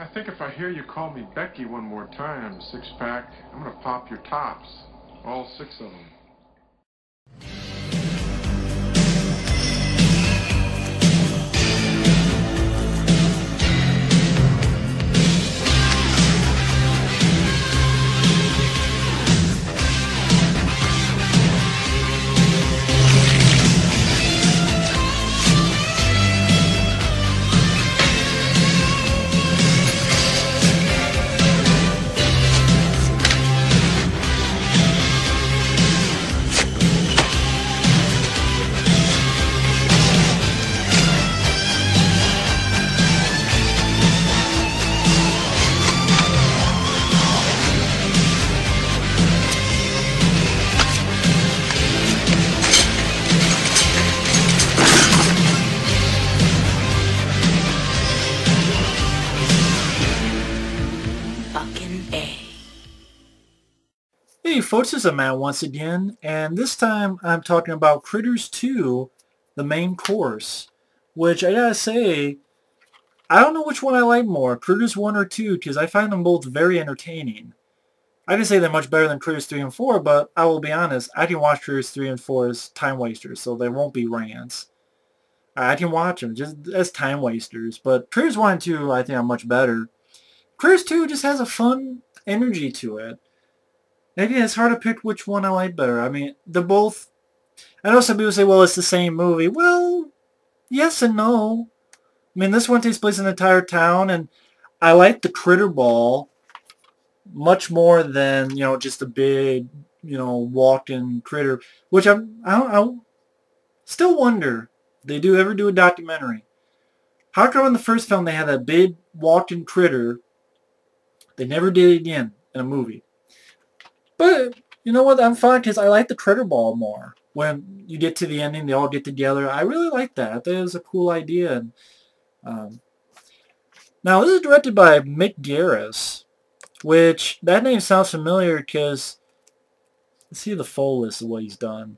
I think if I hear you call me Becky one more time, six-pack, I'm gonna pop your tops. All six of them. Hey folks, it's Matt once again, and this time I'm talking about Critters 2, the main course, which I gotta say, I don't know which one I like more, Critters 1 or 2, because I find them both very entertaining. I can say they're much better than Critters 3 and 4, but I will be honest, I can watch Critters 3 and 4 as time wasters, so they won't be rants. I can watch them just as time wasters, but Critters 1 and 2 I think are much better. Critters 2 just has a fun energy to it. Maybe it's hard to pick which one I like better. I mean, they're both... I know some people say, well, it's the same movie. Well, yes and no. I mean, this one takes place in an entire town, and I like the Critter Ball much more than, just a big, walk-in critter. Which I still wonder, they do ever do a documentary. How come in the first film they had that big walk-in critter, they never did it again in a movie? But, you know what, I'm fine because I like the Critter Ball more. When you get to the ending, they all get together. I really like that. That is a cool idea. And, now, this is directed by Mick Garris, which, that name sounds familiar because, let's see the full list of what he's done.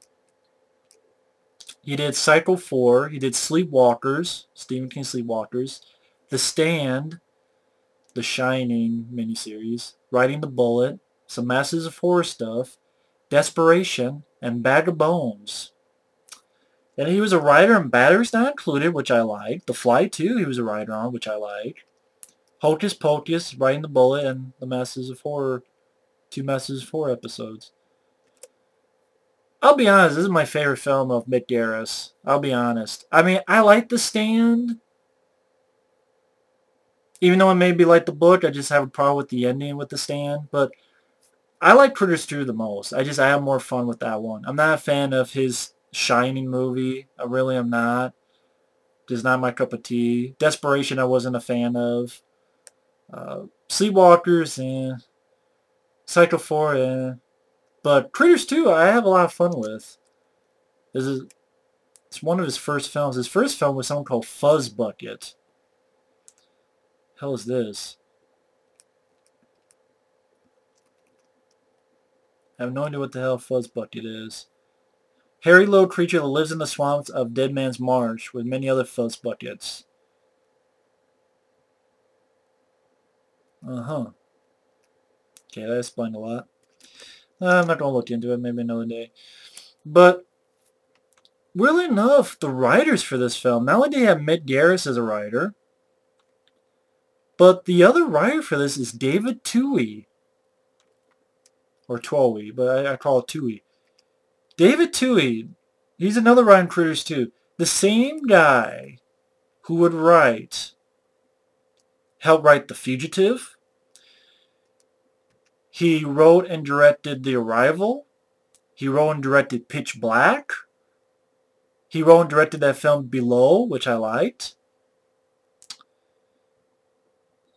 He did Psycho 4. He did Sleepwalkers, Stephen King Sleepwalkers, The Stand, The Shining miniseries, Riding the Bullet, some Masters of Horror stuff, Desperation, and Bag of Bones. And he was a writer on Batteries Not Included, which I like. The Fly 2 he was a writer on, which I like. Hocus Pocus, Riding the Bullet, and the Masters of Horror, 2 Masters of Horror episodes. I'll be honest, this is my favorite film of Mick Garris. I'll be honest. I mean, I like The Stand. Even though I maybe like the book, I just have a problem with the ending with The Stand. But I like Critters 2 the most. I have more fun with that one. I'm not a fan of his Shining movie. I really am not. Just not my cup of tea. Desperation I wasn't a fan of. Sleepwalkers, Psycho 4, But Critters 2 I have a lot of fun with. It's one of his first films. His first film was something called Fuzz Bucket. Hell is this? I have no idea what the hell Fuzz Bucket is. Hairy little creature that lives in the swamps of Dead Man's Marsh with many other Fuzz Buckets. Uh-huh. Okay, that explained a lot. I'm not going to look into it, maybe another day. But, weirdly enough, the writers for this film, not only do you have Mick Garris as a writer, but the other writer for this is David Twohy. Or Twohy, but I call it Twohy. David Twohy, he's another writer in Critters 2. The same guy who would help write The Fugitive. He wrote and directed The Arrival. He wrote and directed Pitch Black. He wrote and directed that film Below, which I liked.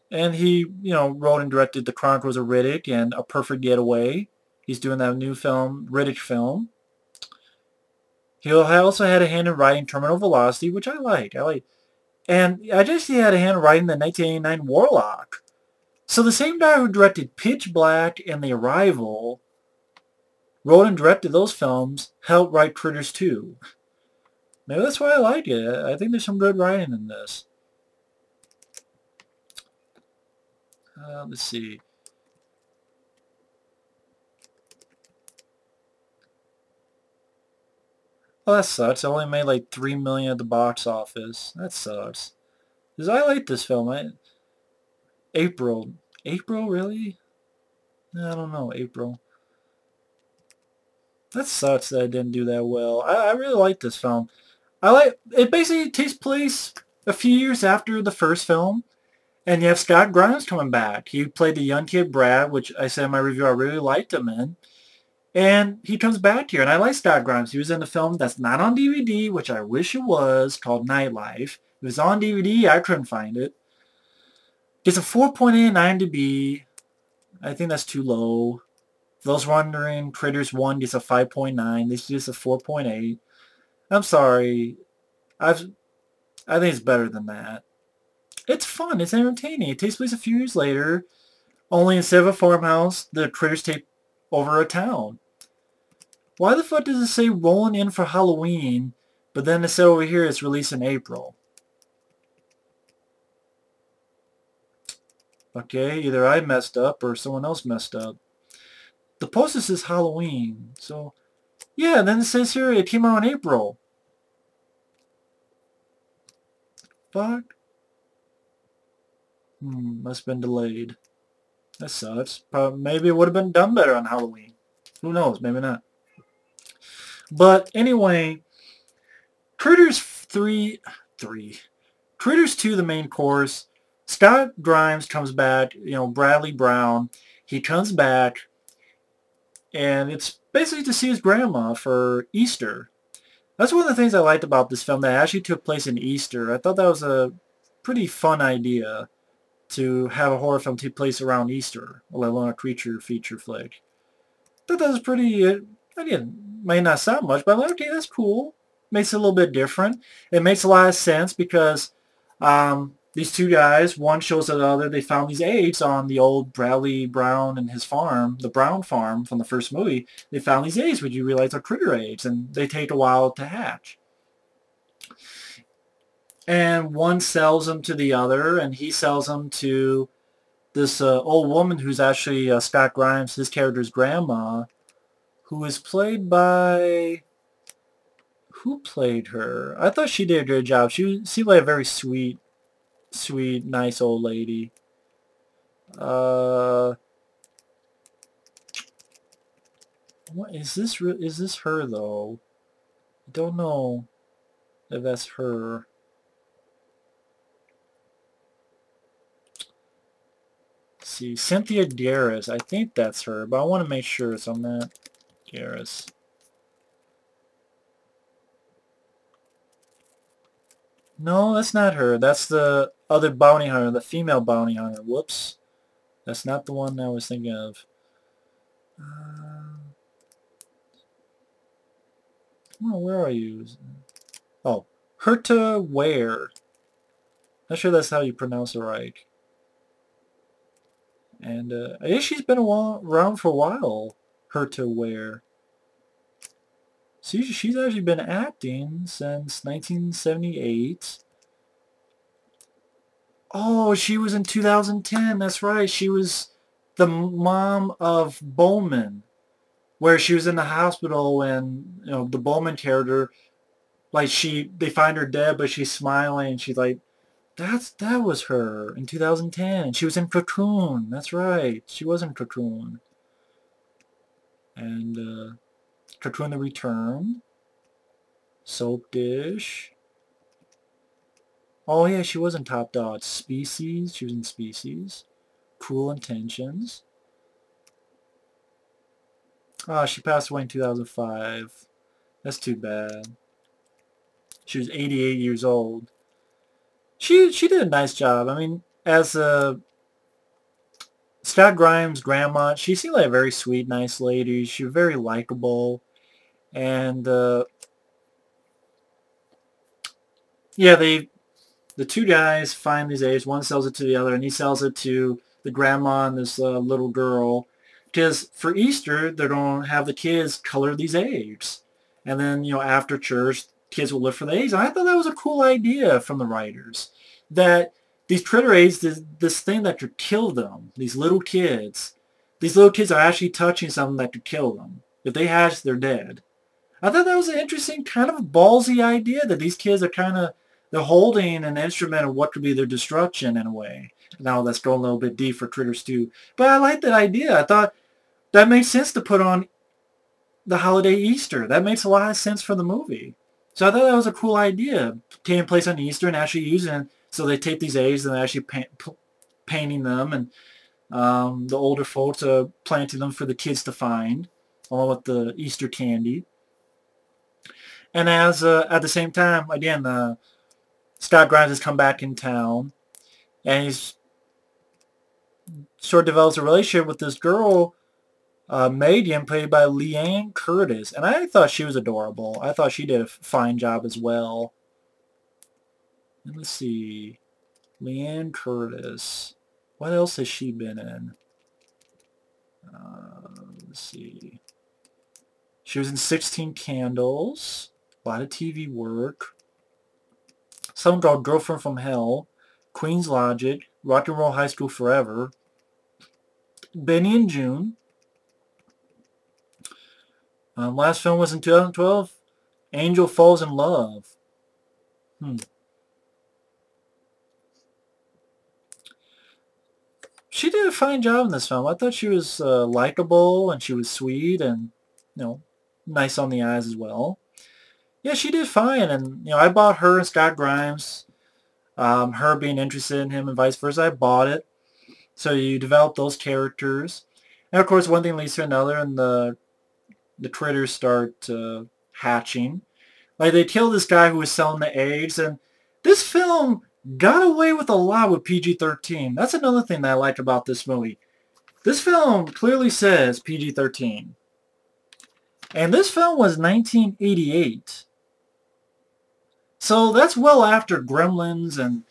And he, wrote and directed The Chronicles of Riddick and A Perfect Getaway. He's doing that new film, Riddick film. He also had a hand in writing Terminal Velocity, which I like. And I just he had a hand in writing the 1989 Warlock. So the same guy who directed Pitch Black and The Arrival wrote and directed those films, helped write Critters 2. Maybe that's why I like it. I think there's some good writing in this. Let's see. Oh, that sucks. I only made like 3 million at the box office. That sucks. Because I like this film. April. April, really? I don't know. April. That sucks that I didn't do that well. I really like this film. It basically takes place a few years after the first film. And you have Scott Grimes coming back. He played the young kid Brad, which I said in my review I really liked him in. And he comes back here, and I like Scott Grimes. He was in a film that's not on DVD, which I wish it was, called Nightlife. It was on DVD. I couldn't find it. It's a 4.8 IMDb. I think that's too low. For those wondering, Critters 1 gets a 5.9. This gets a 4.8. I'm sorry. I think it's better than that. It's fun. It's entertaining. It takes place a few years later. Only instead of a farmhouse, the critters take over a town. Why the fuck does it say rolling in for Halloween, but then it said over here it's released in April? Okay, either I messed up or someone else messed up. The poster says Halloween, so... Yeah, and then it says here it came out in April. Fuck. Must have been delayed. That sucks. Maybe it would have been done better on Halloween. Who knows? Maybe not. But anyway, Critters 3, Critters 2, the main course. Scott Grimes comes back. You know, Bradley Brown. He comes back, and it's basically to see his grandma for Easter. That's one of the things I liked about this film, that it actually took place in Easter. I thought that was a pretty fun idea, to have a horror film take place around Easter, let alone a creature feature flick. I thought that was pretty, again, might not sound much, but I'm like, okay, that's cool. Makes it a little bit different. It makes a lot of sense because these two guys, one shows the other, they found these eggs on the old Bradley Brown and his farm, the Brown farm from the first movie. They found these eggs, which you realize are critter eggs, and they take a while to hatch. And one sells them to the other, and he sells them to this old woman who's actually Scott Grimes, his character's grandma, who is played by... Who played her? I thought she did a good job. She seemed like a very sweet, nice old lady. What is this? Is this her though? I don't know if that's her. Let's see, Cynthia Garris. I think that's her, but I want to make sure it's on that. Garris. No, that's not her. That's the other bounty hunter, the female bounty hunter. Whoops. That's not the one I was thinking of. Oh, where are you? Oh, Herta Ware. Not sure that's how you pronounce it right. And I guess she's been around for a while, Herta Ware. See, she's actually been acting since 1978. Oh, she was in 2010. That's right. She was the mom of Bowman, where she was in the hospital and, you know, the Bowman character, like they find her dead, but she's smiling. And she's like, that was her in 2010. She was in Cocoon. That's right. She was in Cocoon. And Cocoon: The Return. Soap Dish. Oh yeah, she was in Top Dog. Species. She was in Species. Cruel Intentions. Oh, she passed away in 2005. That's too bad. She was 88 years old. She did a nice job. I mean, as Scott Grimes' grandma, she seemed like a very sweet, nice lady. She was very likable. And yeah, the two guys find these eggs. One sells it to the other, and he sells it to the grandma and this little girl. Because for Easter, they're going to have the kids color these eggs. And then, you know, after church, kids will look for the eggs. And I thought that was a cool idea from the writers. That these critter aids, this thing that could kill them, these little kids are actually touching something that could kill them. If they hatch, they're dead. I thought that was an interesting, kind of ballsy idea that these kids are they're holding an instrument of what could be their destruction in a way. Now that's going a little bit deep for Critters 2. But I like that idea. I thought that made sense to put on the holiday Easter. That makes a lot of sense for the movie. So I thought that was a cool idea, taking place on Easter and actually using it. So they take these eggs and they're actually painting them, and the older folks are planting them for the kids to find, along with the Easter candy. And as at the same time, again, Scott Grimes has come back in town, and he's sort of develops a relationship with this girl, Megan, played by Leanne Curtis. And I thought she was adorable. I thought she did a fine job as well. And let's see. Leanne Curtis. What else has she been in? Let's see. She was in 16 Candles. A lot of TV work. Something called Girlfriend from Hell. Queen's Logic. Rock and Roll High School Forever. Benny and June. Last film was in 2012. Angel Falls in Love. She did a fine job in this film. I thought she was likable, and she was sweet, and nice on the eyes as well. Yeah, she did fine, and I bought her and Scott Grimes. Her being interested in him and vice versa, I bought it. So you develop those characters, and of course one thing leads to another, and the critters start hatching. Like, they kill this guy who was selling the eggs, and this film got away with a lot with PG-13. That's another thing that I like about this movie. This film clearly says PG-13. And this film was 1988. So that's well after Gremlins, and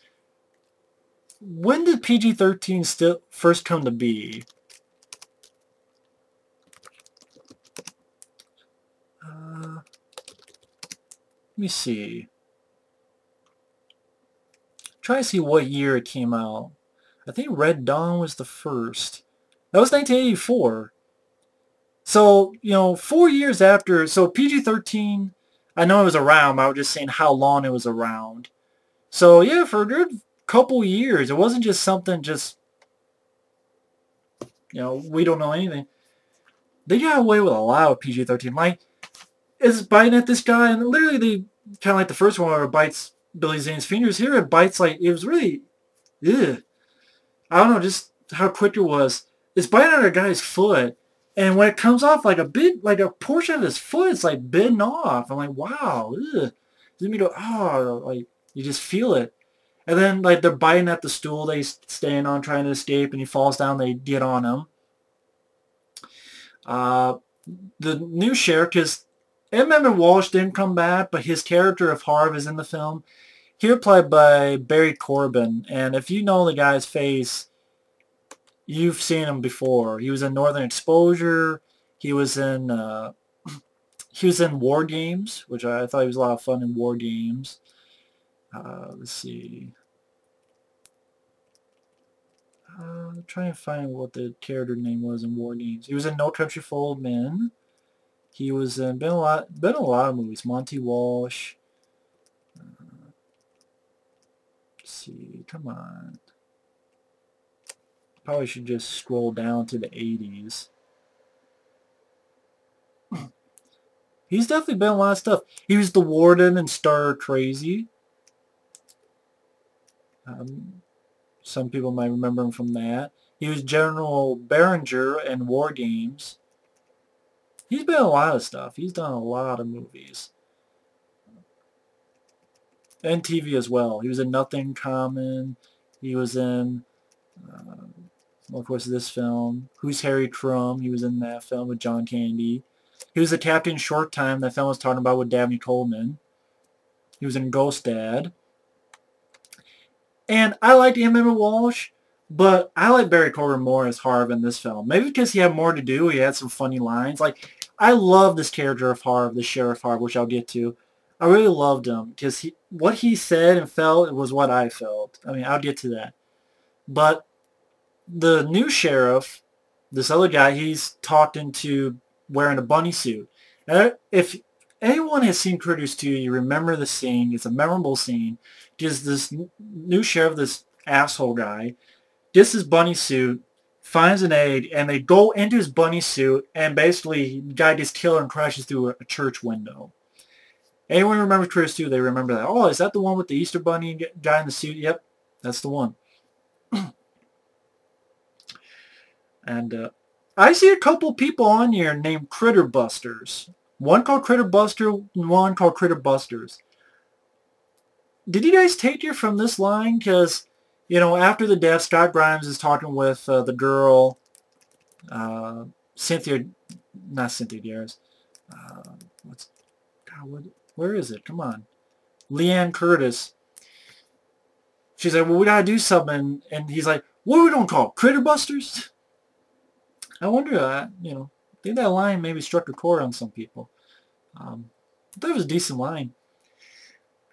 when did PG-13 still first come to be? Let me see. Try to see what year it came out. I think Red Dawn was the first. That was 1984. So, 4 years after, so PG-13, I know it was around, but I was just saying how long it was around. So, yeah, for a good couple years, it wasn't just something we don't know anything. They got away with a lot of PG-13. Like, it's biting at this guy, and literally they, kind of like the first one where it bites Billy Zane's fingers. Here it bites like, it was really, ugh. I don't know, just how quick it was. It's biting at a guy's foot, and when it comes off, like a portion of his foot, it's like bitten off. I'm like, wow, ugh. Then you go, oh, like, you just feel it. And then, like, they're biting at the stool they stand on trying to escape, and he falls down, they get on him. The new sheriff, because Edmund Walsh didn't come back, but his character of Harv is in the film. Here played by Barry Corbin, and if you know the guy's face, you've seen him before. He was in Northern Exposure. He was in War Games, which I thought he was a lot of fun in War Games. Let's see. Try and find what the character name was in War Games. He was in No Country for Old Men. He was in been a lot of movies. Monty Walsh. Let's see, come on. Probably should just scroll down to the 80s. He's definitely been in a lot of stuff. He was the warden in Stir Crazy. Some people might remember him from that. He was General Berenger in War Games. He's been in a lot of stuff. He's done a lot of movies. And TV as well. He was in Nothing Common. He was in, well, of course, this film. Who's Harry Crumb? He was in that film with John Candy. He was the captain Short Time. That film I was talking about with Dabney Coleman. He was in Ghost Dad. And I liked Edmund Walsh, but I like Barry Corbin more as Harv in this film. Maybe because he had more to do. He had some funny lines. Like, I love this character of Harv, the Sheriff Harv, which I'll get to. I really loved him because what he said and felt was what I felt. I mean, I'll get to that. But the new sheriff, this other guy, he's talked into wearing a bunny suit. And if anyone has seen Critters 2, you remember the scene. It's a memorable scene because this new sheriff, this asshole guy, gets his bunny suit, finds an egg, and they go into his bunny suit, and basically the guy gets killed and crashes through a church window. Anyone remembers Critters 2, they remember that. Oh, is that the one with the Easter Bunny guy in the suit? Yep, that's the one. And I see a couple people on here named Critter Busters. One called Critter Buster, one called Critter Busters. Did you guys take it from this line? Because, you know, after the death, Scott Grimes is talking with the girl, Cynthia, not Cynthia Garris. Where is it? Come on. Leanne Curtis. She's like, well, we gotta do something. And he's like, what are we gonna call? Critter Busters? I wonder, you know, I think that line maybe struck a chord on some people. I thought it was a decent line.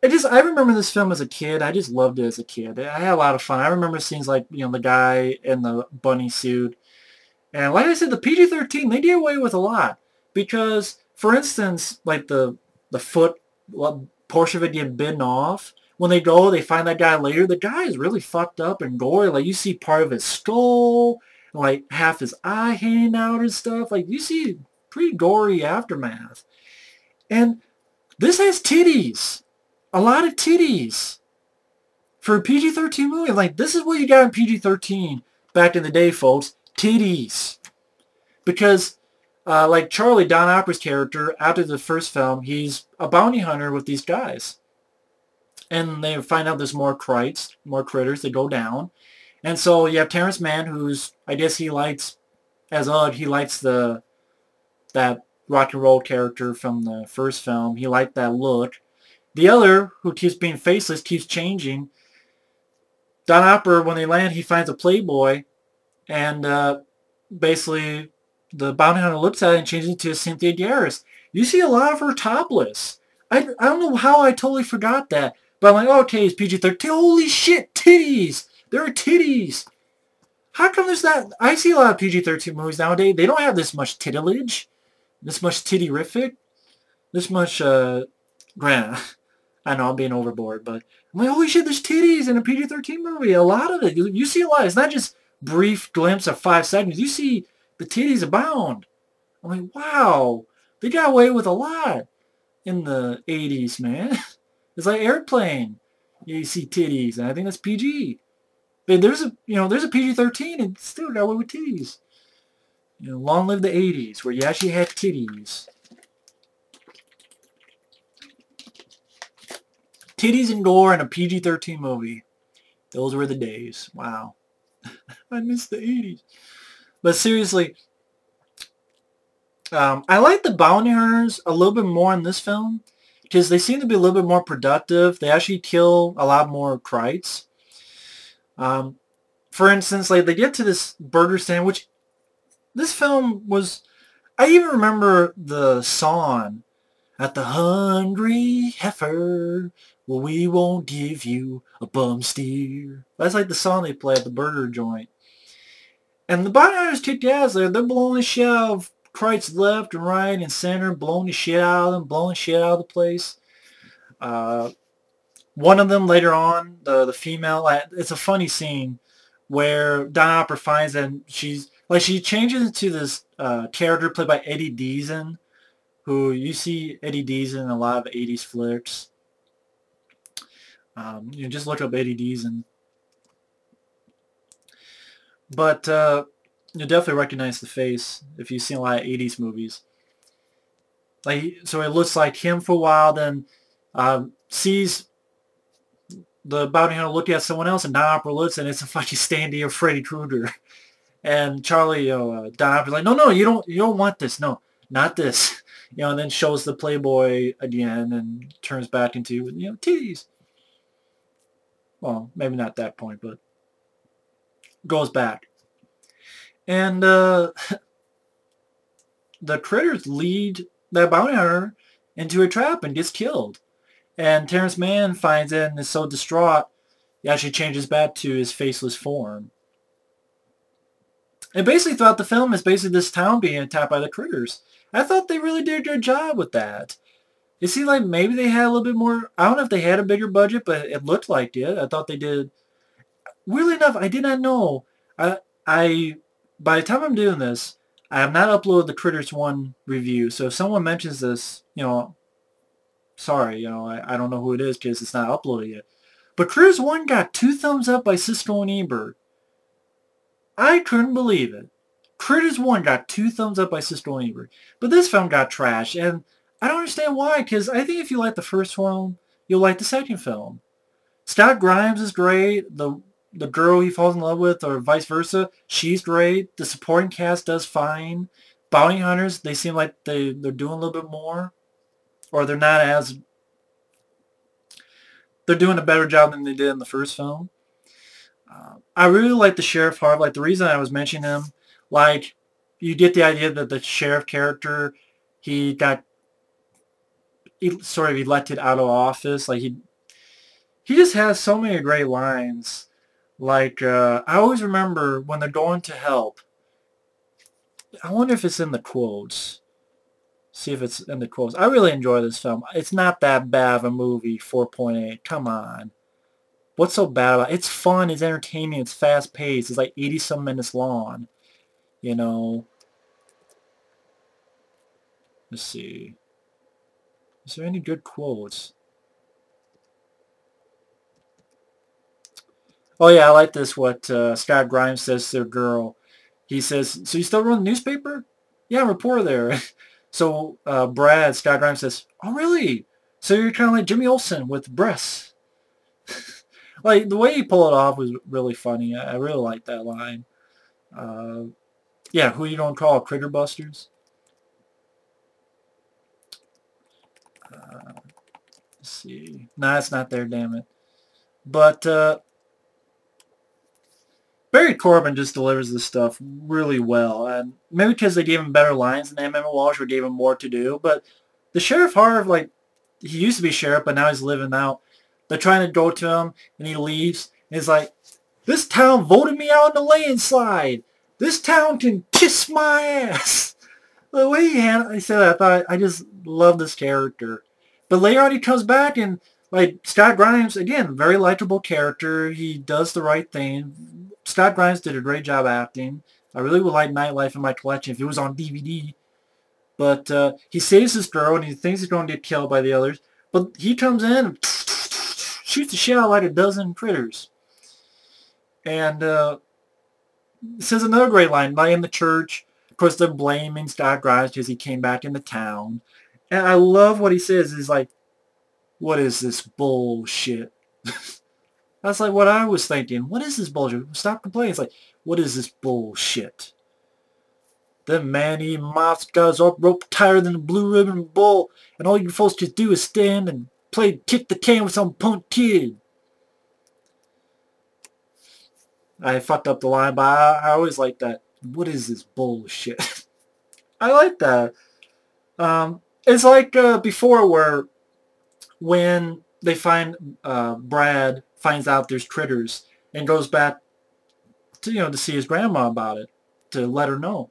I remember this film as a kid. I just loved it as a kid. I had a lot of fun. I remember scenes like, you know, the guy in the bunny suit. And like I said, the PG-13, they get away with a lot. Because, for instance, like the foot portion of it getting bitten off. When they go, they find that guy later. The guy is really fucked up and gory. Like, you see part of his skull, like half his eye hanging out and stuff. Like, you see pretty gory aftermath. And this has titties. A lot of titties. For a PG-13 movie. Like, this is what you got in PG-13 back in the day, folks. Titties. Because, like Charlie, Don Opper's character, after the first film, he's a bounty hunter with these guys. And they find out there's more critters that go down. And so you have Terrence Mann, who's, I guess he likes, as Ugg, he likes that rock and roll character from the first film. He liked that look. The other, who keeps being faceless, keeps changing. Don Opper, when they land, he finds a Playboy. And basically, the bounty hunter looks at it and changes it to Cynthia Garris. You see a lot of her topless. I don't know how I totally forgot that. But I'm like, oh, okay, it's PG-13. Holy shit, titties! There are titties! How come there's that? I see a lot of PG-13 movies nowadays. They don't have this much titillage. This much titty-rific. This much, granted, I know I'm being overboard, but I'm like, holy shit, there's titties in a PG-13 movie. A lot of it. You see a lot. It's not just brief glimpse of 5 seconds. You see the titties abound. I'm like, wow. They got away with a lot in the 80s, man. It's like Airplane. You see titties, and I think that's PG. But there's a PG-13 and still got away with titties. You know, long live the 80s, where you actually had titties. Titties and gore in a PG-13 movie. Those were the days. Wow. I miss the 80s. But seriously, I like the bounty hunters a little bit more in this film. Because they seem to be a little bit more productive. They actually kill a lot more krites. For instance, like they get to this burger stand, which this film was... I even remember the song, at the hungry heifer, well, we won't give you a bum steer. That's like the song they play at the burger joint. And the bounty hunters kick ass there. They're blowing the shit out of krites left and right and center, blowing the shit out of them, blowing shit out of the place. One of them later on, the female, it's a funny scene where Don Opper finds that she changes into this character played by Eddie Deezen, who you see Eddie Deezen in a lot of 80s flicks. You just look up Eddie Deezen. But you'll definitely recognize the face if you've seen a lot of 80s movies. Like, so it looks like him for a while, then sees the bounty hunter look at someone else, and Don Opper looks, and it's a fucking stand-in of Freddy Krueger. And Charlie, Don Opper's like, no, you don't want this, no, not this, and then shows the Playboy again, and turns back into, titties. Well, maybe not that point, but goes back. And the critters lead that bounty hunter into a trap and gets killed. And Terrence Mann finds it and is so distraught, he actually changes back to his faceless form. And basically throughout the film is basically this town being attacked by the critters. I thought they really did a good job with that. It seemed like maybe they had a little bit more, I don't know if they had a bigger budget, but it looked like it. I thought they did. Weirdly enough, I did not know. I by the time I'm doing this, I have not uploaded the Critters 1 review. So if someone mentions this, sorry, I don't know who it is because it's not uploaded yet. But Critters 1 got 2 thumbs up by Siskel and Ebert. I couldn't believe it. Critters 1 got 2 thumbs up by Siskel and Ebert. But this film got trashed, and I don't understand why, because I think if you like the first film, you'll like the second film. Scott Grimes is great. The girl he falls in love with, or vice versa, she's great. The supporting cast does fine. Bounty Hunters, they seem like they're doing a little bit more. Or they're not as... They're doing a better job than they did in the first film. I really like the Sheriff Harv. Like, the reason I was mentioning him, like, you get the idea that the sheriff character, he got sort of elected out of office. Like, he just has so many great lines. Like, I always remember when they're going to help. I wonder if it's in the quotes. See if it's in the quotes. I really enjoy this film. It's not that bad of a movie, 4.8. Come on. What's so bad about it? It's fun, it's entertaining, it's fast-paced. It's like 80-some minutes long. You know. Let's see. Is there any good quotes? Oh yeah, I like this, what Scott Grimes says to the girl. He says, so you still run the newspaper? Yeah, I'm a reporter there. So Scott Grimes says, oh really? So you're kind of like Jimmy Olsen with breasts. Like, the way he pulled it off was really funny. I really like that line. Yeah, who you don't call Critter Busters? Let's see. Nah, it's not there, damn it. But Barry Corbin just delivers this stuff really well. And maybe because they gave him better lines than Emma Walsh or gave him more to do. But the Sheriff Harv, like, he used to be sheriff, but now he's living out. They're trying to go to him, and he leaves. And he's like, this town voted me out in the landslide. This town can kiss my ass. The way he said that, I thought, I just love this character. But later on he comes back and, like, Scott Grimes, again, very likable character. He does the right thing. Scott Grimes did a great job acting. I really would like Nightlife in my collection if it was on DVD. But he saves this girl and he thinks he's going to get killed by the others. But he comes in and shoots the shit out like a dozen critters. And says another great line, like in the church. Of course, they're blaming Scott Grimes because he came back into town. And I love what he says. He's like, what is this bullshit? That's like what I was thinking. What is this bullshit? Stop complaining. It's like, what is this bullshit? Them man-eating moths guys are rope tighter than the Blue Ribbon Bull, and all you folks just do is stand and play kick the can with some punk kid. I fucked up the line, but I always like that. What is this bullshit? I like that. It's like before where when they find Brad finds out there's critters and goes back to, to see his grandma about it, to let her know.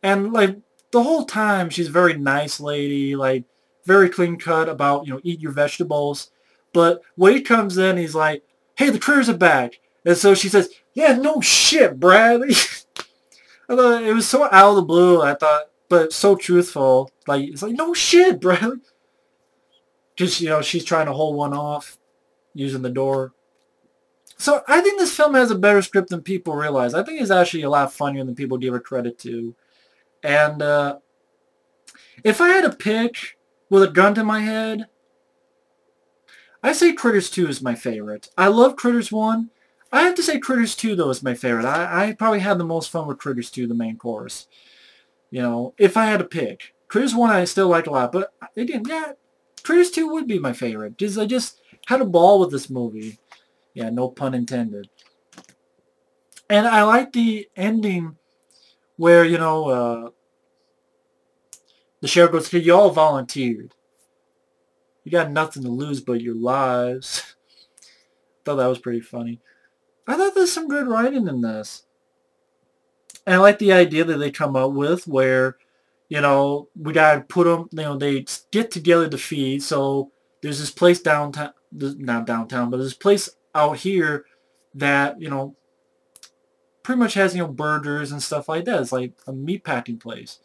And like the whole time she's a very nice lady, like very clean cut about, eat your vegetables. But when he comes in, he's like, hey, the critters are back. And so she says, yeah, no shit, Bradley. I thought it was so out of the blue, I thought, but so truthful. Like, it's like, no shit, Bradley. Just, she's trying to hold one off using the door. So I think this film has a better script than people realize. I think it's actually a lot funnier than people give it credit to. And if I had to pick with a gun to my head, I say Critters 2 is my favorite. I love Critters 1. I have to say Critters 2, though, is my favorite. I probably had the most fun with Critters 2, the main course. If I had to pick. Critters 1 I still like a lot, but again, yeah, Critters 2 would be my favorite. Because I just had a ball with this movie. Yeah, no pun intended. And I like the ending where, the sheriff goes, hey, you all volunteered. You got nothing to lose but your lives. Thought that was pretty funny. I thought there's some good writing in this. And I like the idea that they come up with where, we gotta put them, they get together to feed. So there's this place downtown, not downtown, but there's this place out here that, pretty much has, burgers and stuff like that. It's like a meat packing place.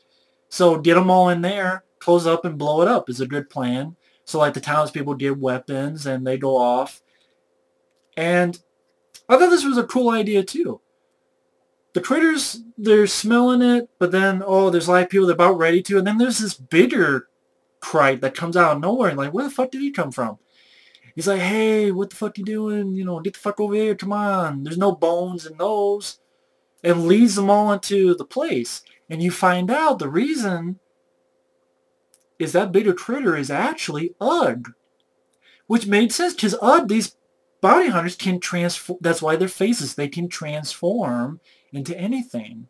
So get them all in there, close up and blow it up is a good plan. So like the townspeople get weapons and they go off. And I thought this was a cool idea too. The critters, they're smelling it, but then, there's a lot of people that are about ready to, and then there's this bigger crite that comes out of nowhere, and like, where the fuck did he come from? He's like, hey, what the fuck you doing? Get the fuck over here, come on. There's no bones in those. And leads them all into the place. And you find out the reason is that bigger critter is actually Ugg. Which made sense, because Ugg, these bounty hunters can transform. That's why their faces, they can transform into anything.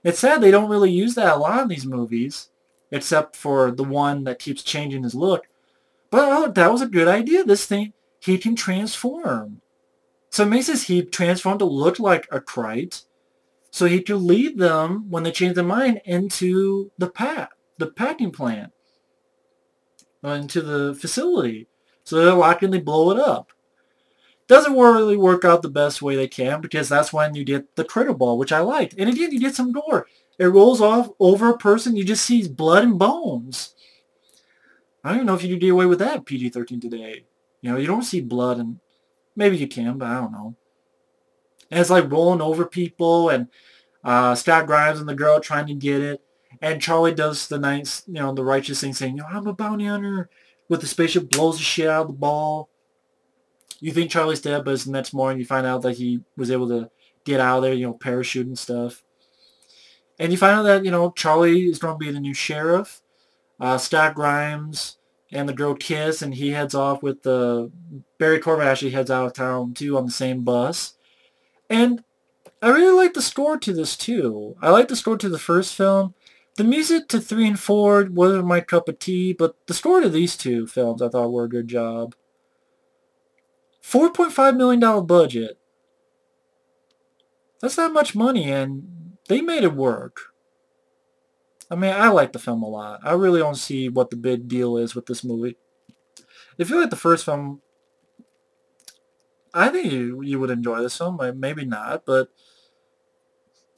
It's sad they don't really use that a lot in these movies, except for the one that keeps changing his look. But that was a good idea. This thing, he can transform. So it makes he transform to look like a crite, so he can lead them, when they change their mind, into the packing plant, into the facility. So they're locked and they blow it up. Doesn't really work out the best way they can, because that's when you get the critter ball, which I liked. And again, you get some gore. It rolls off over a person. You just see blood and bones. I don't even know if you could get away with that PG-13 today. You don't see blood, and maybe you can, but I don't know. And it's like rolling over people, and Scott Grimes and the girl trying to get it. And Charlie does the nice, the righteous thing, saying, I'm a bounty hunter, with the spaceship, blows the shit out of the ball. You think Charlie's dead, but it's the next morning you find out that he was able to get out of there, parachute and stuff. And you find out that, Charlie is going to be the new sheriff. Scott Grimes and the girl kiss, and he heads off with Barry Corbin actually heads out of town, too, on the same bus. And I really like the score to this, too. I like the score to the first film. The music to 3 and 4 wasn't my cup of tea, but the score to these two films I thought were a good job. $4.5 million budget. That's not much money, and they made it work. I mean, I like the film a lot. I really don't see what the big deal is with this movie. If you like the first film, I think you would enjoy this film. Maybe not, but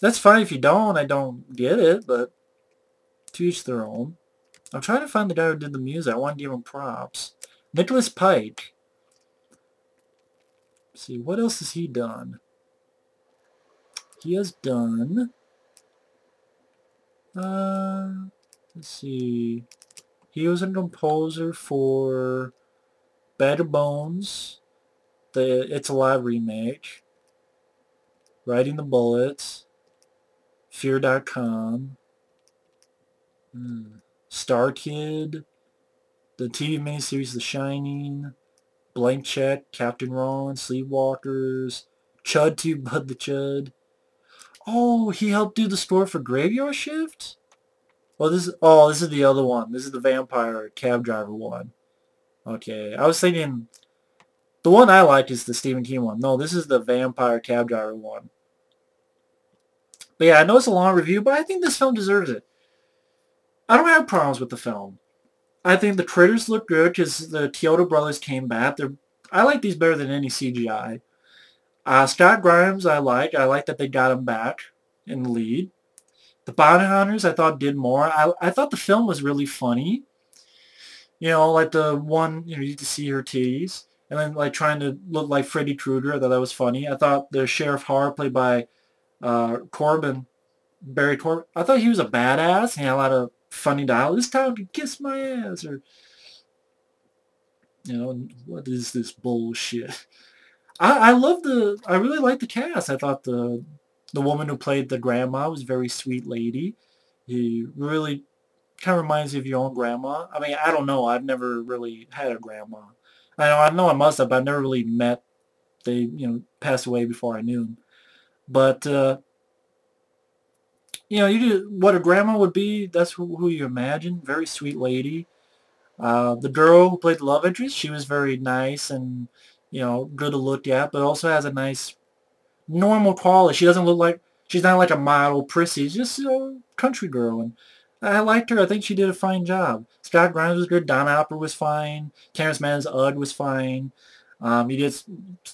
that's fine if you don't. I don't get it, but to each their own. I'm trying to find the guy who did the music. I want to give him props. Nicholas Pike. Let's see, what else has he done? He has done... let's see. He was a composer for Bag of Bones, the It's Alive remake, Riding the Bullets, Fear.com, Star Kid, the TV miniseries The Shining, Blank Check, Captain Ron, Sleepwalkers, Chud 2, Bud the Chud. Oh, he helped do the score for Graveyard Shift? This is the other one. This is the vampire cab driver one. Okay, I was thinking the one I like is the Stephen King one. No, this is the vampire cab driver one. But yeah, I know it's a long review, but I think this film deserves it. I don't have problems with the film. I think the critters look good because the Chiodo brothers came back. I like these better than any CGI. Scott Grimes I like. I like that they got him back in the lead. The Bounty Hunters I thought did more. I thought the film was really funny. Like the one, you can see her titties. And then like trying to look like Freddy Krueger. I thought that was funny. I thought the Sheriff Hart played by Corbin, Barry Corbin. I thought he was a badass. He had a lot of funny dialogue. This time to kiss my ass. Or, what is this bullshit? I really liked the cast. I thought the woman who played the grandma was a very sweet lady. He really kind of reminds you of your own grandma. I mean, I don't know. I've never really had a grandma. I know I must have, but I've never really met. They, passed away before I knew them. But, you do what a grandma would be. That's who you imagine. Very sweet lady. The girl who played the love interest, she was very nice and, you know, good to look at, but also has a nice normal quality. She doesn't look like, she's not like a model prissy. She's just a country girl, and I liked her. I think she did a fine job. Scott Grimes was good. Don Hopper was fine. Terrence Mann's Ugg was fine. You did a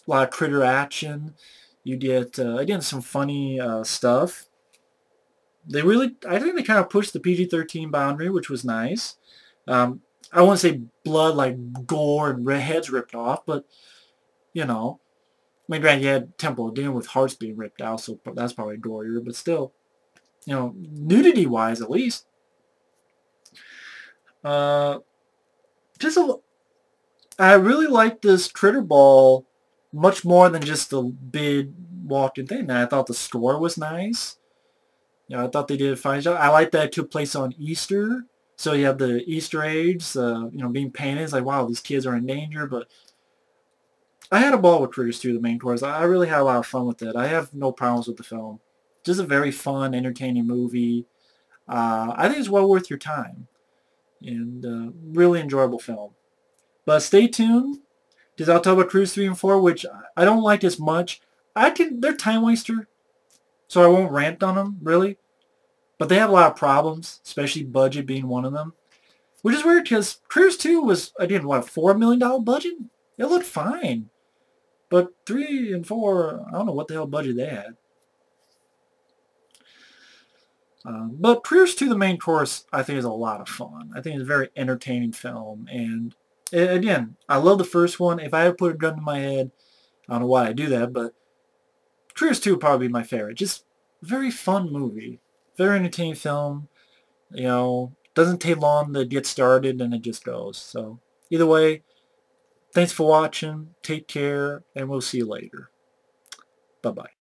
lot of critter action. You did, again, some funny stuff. They really, I think they kind of pushed the PG-13 boundary, which was nice. I wouldn't say blood like gore and heads ripped off, but, you know, I mean, granted, you had Temple of Doom with hearts being ripped out, so that's probably gorier, but still, you know, nudity-wise at least. Just I really like this Critter Ball much more than just the big walking thing. And I thought the score was nice. You know, I thought they did a fine job. I like that it took place on Easter. So you have the Easter eggs, you know, being painted. It's like, wow, these kids are in danger. But I had a ball with Critters 2, the main course. I really had a lot of fun with it. I have no problems with the film. Just a very fun, entertaining movie. I think it's well worth your time. And really enjoyable film. But stay tuned, because I'll talk about Croods 3 and 4, which I don't like as much. They're time waster, so I won't rant on them, really. But they have a lot of problems, especially budget being one of them. Which is weird, because Croods 2 was, again, what, a $4 million budget? It looked fine. But 3 and 4, I don't know what the hell budget they had. But Croods 2, the main course, I think is a lot of fun. I think it's a very entertaining film. And, again, I love the first one. If I had to put a gun to my head, I don't know why I do that, but Croods 2 would probably be my favorite. Just a very fun movie. Very entertaining film. You know, doesn't take long to get started, and it just goes. So, either way, thanks for watching. Take care, and we'll see you later. Bye-bye.